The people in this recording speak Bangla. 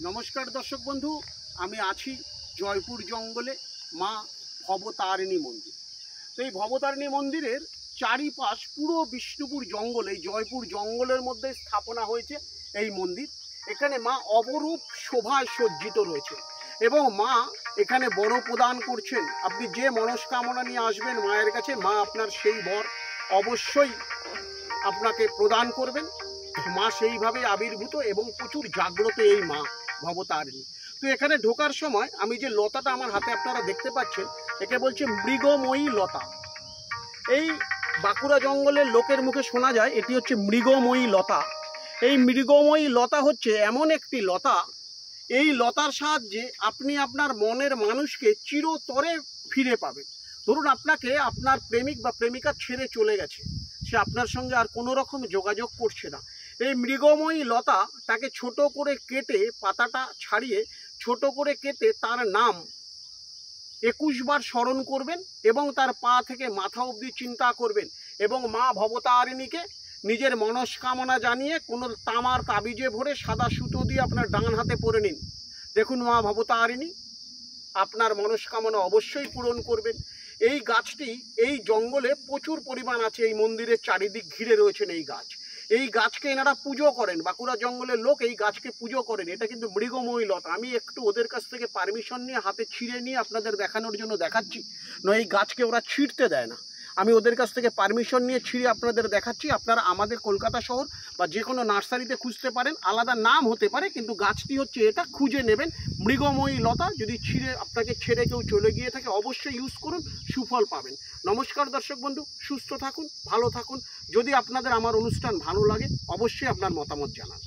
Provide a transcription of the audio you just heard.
নমস্কার দর্শক বন্ধু, আমি আছি জয়পুর জঙ্গলে মা ভবতারিণী মন্দির। তো এই ভবতারিণী মন্দিরের চারিপাশ পুরো বিষ্ণুপুর জঙ্গল, এই জয়পুর জঙ্গলের মধ্যে স্থাপনা হয়েছে এই মন্দির। এখানে মা অপরূপ শোভায় সজ্জিত রয়েছে এবং মা এখানে বর প্রদান করছেন। আপনি যে মনস্কামনা নিয়ে আসবেন মায়ের কাছে, মা আপনার সেই বর অবশ্যই আপনাকে প্রদান করবেন। মা সেইভাবে আবির্ভূত এবং প্রচুর জাগ্রত এই মা ভবতারিণী। তো এখানে ঢোকার সময় আমি যে লতাটা আমার হাতে আপনারা দেখতে পাচ্ছেন, একে বলছে মৃগময়ী লতা। এই বাঁকুড়া জঙ্গলের লোকের মুখে শোনা যায় এটি হচ্ছে মৃগময়ী লতা। এই মৃগময়ী লতা হচ্ছে এমন একটি লতা, এই লতার সাহায্যে আপনি আপনার মনের মানুষকে চিরতরে ফিরে পাবেন। ধরুন আপনাকে আপনার প্রেমিক বা প্রেমিকা ছেড়ে চলে গেছে, সে আপনার সঙ্গে আর কোনো রকম যোগাযোগ করছে না। এই মৃগময়ী লতা তাকে ছোট করে কেটে, পাতাটা ছাড়িয়ে ছোট করে কেটে তার নাম 21 বার স্মরণ করবেন এবং তার পা থেকে মাথা অবধি চিন্তা করবেন এবং মা ভবতারিণীকে নিজের মনস্কামনা জানিয়ে কোনো তামার তাবিজে ভরে সাদা সুতো দিয়ে আপনার ডান হাতে পরে নিন। দেখুন মা ভবতারিণী আপনার মনস্কামনা অবশ্যই পূরণ করবেন। এই গাছটি এই জঙ্গলে প্রচুর পরিমাণ আছে, এই মন্দিরের চারিদিক ঘিরে রয়েছেন এই গাছ। এই গাছকে এনারা পুজো করেন, বাঁকুড়া জঙ্গলের লোক এই গাছকে পুজো করেন। এটা কিন্তু মৃগময়ী লতা। আমি একটু ওদের কাছ থেকে পারমিশন নিয়ে হাতে ছিঁড়ে নিয়ে আপনাদের দেখানোর জন্য দেখাচ্ছি। নয়, এই গাছকে ওরা ছিঁড়তে দেয় না, আমি ওদের কাছ থেকে পারমিশন নিয়ে ছিঁড়ে আপনাদের দেখাচ্ছি। আপনারা আমাদের কলকাতা শহর বা যে কোনো নার্সারিতে খুঁজতে পারেন, আলাদা নাম হতে পারে, কিন্তু গাছটি হচ্ছে এটা, খুঁজে নেবেন মৃগময়ী লতা। যদি ছিঁড়ে আপনাকে ছেড়ে কেউ চলে গিয়ে থাকে অবশ্যই ইউজ করুন, সুফল পাবেন। নমস্কার দর্শক বন্ধু, সুস্থ থাকুন, ভালো থাকুন। যদি আপনাদের আমার অনুষ্ঠান ভালো লাগে অবশ্যই আপনার মতামত জানান।